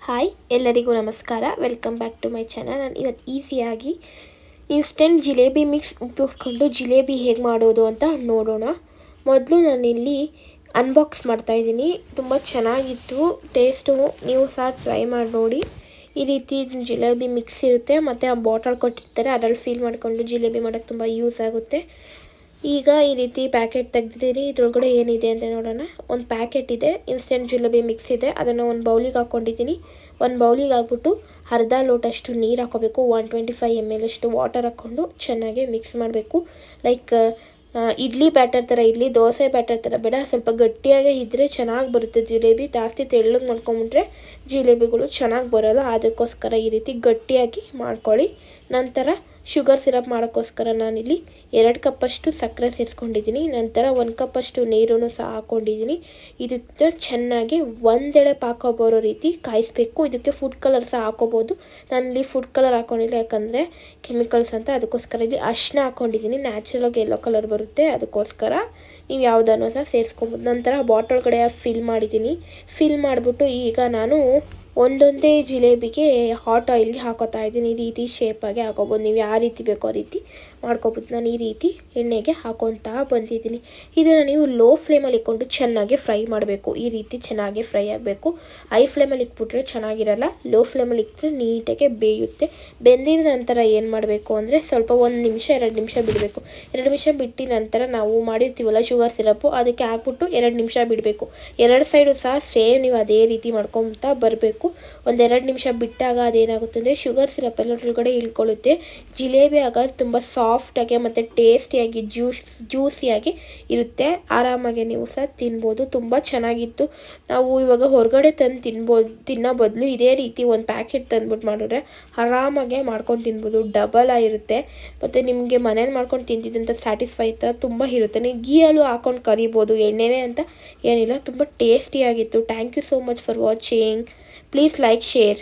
Hi ಎಲ್ಲರಿಗೂ ನಮಸ್ಕಾರ. Welcome back to my channel. ನಾನು ಇವತ್ತು ಈಸಿಯಾಗಿ ಇನ್ಸ್ಟೆಂಟ್ ಜಿಲೇಬಿ ಮಿಕ್ಸ್ ಉಪಯೋಗಿಸ್ಕೊಂಡು ಜಿಲೇಬಿ ಹೇಗೆ ಮಾಡೋದು ಅಂತ ನೋಡೋಣ. ಮೊದಲು ನಾನಿಲ್ಲಿ ಅನ್ಬಾಕ್ಸ್ ಮಾಡ್ತಾಯಿದ್ದೀನಿ. ತುಂಬ ಚೆನ್ನಾಗಿತ್ತು ಟೇಸ್ಟು. ನೀವು ಸಹ ಟ್ರೈ ಮಾಡಿ ನೋಡಿ. ಈ ರೀತಿ ಜಿಲೇಬಿ ಮಿಕ್ಸ್ ಇರುತ್ತೆ ಮತ್ತು ಆ ಬಾಟಲ್ ಕೊಟ್ಟಿರ್ತಾರೆ, ಅದರಲ್ಲಿ ಫೀಲ್ ಮಾಡಿಕೊಂಡು ಜಿಲೇಬಿ ಮಾಡೋಕ್ಕೆ ತುಂಬ ಯೂಸ್ ಆಗುತ್ತೆ. ಈಗ ಈ ರೀತಿ ಪ್ಯಾಕೆಟ್ ತೆಗೆದಿದ್ದೀನಿ. ಇದ್ರೊಳಗಡೆ ಏನಿದೆ ಅಂತ ನೋಡೋಣ. ಒಂದು ಪ್ಯಾಕೆಟ್ ಇದೆ, ಇನ್ಸ್ಟೆಂಟ್ ಜಿಲೇಬಿ ಮಿಕ್ಸ್ ಇದೆ. ಅದನ್ನು ಒಂದು ಬೌಲಿಗೆ ಹಾಕ್ಕೊಂಡಿದ್ದೀನಿ. ಒಂದು ಬೌಲಿಗೆ ಹಾಕ್ಬಿಟ್ಟು ಅರ್ಧ ಲೋಟಷ್ಟು ನೀರು ಹಾಕೋಬೇಕು. 125 ml ಅಷ್ಟು ವಾಟರ್ ಹಾಕ್ಕೊಂಡು ಚೆನ್ನಾಗಿ ಮಿಕ್ಸ್ ಮಾಡಬೇಕು. ಲೈಕ್ ಇಡ್ಲಿ ಬ್ಯಾಟರ್ ಥರ ಇರಲಿ, ದೋಸೆ ಬ್ಯಾಟರ್ ಥರ ಬೇಡ. ಸ್ವಲ್ಪ ಗಟ್ಟಿಯಾಗೇ ಇದ್ದರೆ ಚೆನ್ನಾಗಿ ಬರುತ್ತೆ ಜಿಲೇಬಿ. ಜಾಸ್ತಿ ತೆಳ್ಳಗೆ ಮಾಡ್ಕೊಂಬಿಟ್ರೆ ಜಿಲೇಬಿಗಳು ಚೆನ್ನಾಗಿ ಬರೋಲ್ಲ. ಅದಕ್ಕೋಸ್ಕರ ಈ ರೀತಿ ಗಟ್ಟಿಯಾಗಿ ಮಾಡ್ಕೊಳ್ಳಿ. ನಂತರ ಶುಗರ್ ಸಿರಪ್ ಮಾಡೋಕ್ಕೋಸ್ಕರ ನಾನಿಲ್ಲಿ 2 ಕಪ್ಪಷ್ಟು ಸಕ್ಕರೆ ಸೇರಿಸ್ಕೊಂಡಿದ್ದೀನಿ. ನಂತರ 1 ಕಪ್ಪಷ್ಟು ನೀರನ್ನು ಸಹ ಹಾಕ್ಕೊಂಡಿದ್ದೀನಿ. ಇದಕ್ಕೆ ಚೆನ್ನಾಗಿ ಒಂದೆಳೆ ಪಾಕ ಬರೋ ರೀತಿ ಕಾಯಿಸ್ಬೇಕು. ಇದಕ್ಕೆ ಫುಡ್ ಕಲರ್ ಸಹ ಹಾಕೋಬೋದು. ನಾನಿಲ್ಲಿ ಫುಡ್ ಕಲರ್ ಹಾಕ್ಕೊಂಡಿಲ್ಲ, ಯಾಕಂದರೆ ಕೆಮಿಕಲ್ಸ್ ಅಂತ. ಅದಕ್ಕೋಸ್ಕರ ಇಲ್ಲಿ ಅರಿಶಿನ ಹಾಕ್ಕೊಂಡಿದ್ದೀನಿ. ನ್ಯಾಚುರಲಾಗಿ ಯೆಲ್ಲೋ ಕಲರ್ ಬರುತ್ತೆ, ಅದಕ್ಕೋಸ್ಕರ ನೀವು ಯಾವುದನ್ನು ಸಹ ಸೇರಿಸ್ಕೊಬೋದು. ನಂತರ ಬಾಟಲ್ ಕಡೆ ಫಿಲ್ ಮಾಡಿದ್ದೀನಿ. ಫಿಲ್ ಮಾಡಿಬಿಟ್ಟು ಈಗ ನಾನು ಒಂದೊಂದೇ ಜಿಲೇಬಿಗೆ ಹಾಟ್ ಆಯಿಲ್ಗೆ ಹಾಕೋತಾ ಇದ್ದೀನಿ. ಈ ರೀತಿ ಶೇಪಾಗೆ ಹಾಕೋಬೋದು. ನೀವು ಯಾವ ರೀತಿ ಬೇಕೋ ಆ ರೀತಿ ಮಾಡ್ಕೋಬೋದು. ನಾನು ಈ ರೀತಿ ಎಣ್ಣೆಗೆ ಹಾಕೊತಾ ಬಂದಿದ್ದೀನಿ. ಇದನ್ನು ನೀವು ಲೋ ಫ್ಲೇಮಲ್ಲಿ ಇಟ್ಕೊಂಡು ಚೆನ್ನಾಗಿ ಫ್ರೈ ಮಾಡಬೇಕು. ಈ ರೀತಿ ಚೆನ್ನಾಗಿ ಫ್ರೈ ಆಗಬೇಕು. ಹೈ ಫ್ಲೇಮಲ್ಲಿ ಇಟ್ಬಿಟ್ರೆ ಚೆನ್ನಾಗಿರಲ್ಲ. ಲೋ ಫ್ಲೇಮಲ್ಲಿ ಇಟ್ಟರೆ ನೀಟಾಗಿ ಬೇಯುತ್ತೆ. ಬೆಂದಿದ ನಂತರ ಏನು ಮಾಡಬೇಕು ಅಂದರೆ ಸ್ವಲ್ಪ 1 ನಿಮಿಷ 2 ನಿಮಿಷ ಬಿಡಬೇಕು. 2 ನಿಮಿಷ ಬಿಟ್ಟು ನಂತರ ನಾವು ಮಾಡಿರ್ತೀವಲ್ಲ ಶುಗರ್ ಸಿರಪ್ಪು, ಅದಕ್ಕೆ ಹಾಕ್ಬಿಟ್ಟು 2 ನಿಮಿಷ ಬಿಡಬೇಕು. 2 ಸೈಡು ಸಹ ಸೇಮ್ ನೀವು ಅದೇ ರೀತಿ ಮಾಡ್ಕೊತಾ ಬರಬೇಕು. 1-2 ನಿಮಿಷ ಬಿಟ್ಟಾಗ ಅದೇನಾಗುತ್ತೆ ಅಂದರೆ ಶುಗರ್ ಸಿರಪ್ ಎಲ್ಲ ಒಳಗಡೆ ಇಳ್ಕೊಳ್ಳುತ್ತೆ. ಜಿಲೇಬಿ ಆಗ ತುಂಬ ಸಾಫ್ಟಾಗಿ ಮತ್ತು ಟೇಸ್ಟಿಯಾಗಿ ಜ್ಯೂಸಿಯಾಗಿ ಇರುತ್ತೆ. ಆರಾಮಾಗಿ ನೀವು ಸಹ ತಿನ್ಬೋದು. ತುಂಬ ಚೆನ್ನಾಗಿತ್ತು. ನಾವು ಇವಾಗ ಹೊರಗಡೆ ತಿನ್ನೋ ಬದಲು ಇದೇ ರೀತಿ ಒಂದು ಪ್ಯಾಕೆಟ್ ತಂದ್ಬಿಟ್ಟು ಮಾಡಿದ್ರೆ ಆರಾಮಾಗೆ ಮಾಡ್ಕೊಂಡು ತಿನ್ಬೋದು. ಡಬಲ್ ಆಗಿರುತ್ತೆ ಮತ್ತು ನಿಮಗೆ ಮನೇಲಿ ಮಾಡ್ಕೊಂಡು ತಿಂತಿದ್ದಂಥ ಸ್ಯಾಟಿಸ್ಫೈ ಥರ ತುಂಬ ಇರುತ್ತೆ. ನೀವು ಗೀಯಲ್ಲೂ ಹಾಕೊಂಡು ಕರಿಬೋದು, ಎಣ್ಣೆನೇ ಅಂತ ಏನಿಲ್ಲ. ತುಂಬ ಟೇಸ್ಟಿಯಾಗಿತ್ತು. Thank you so much for watching. Please like, share.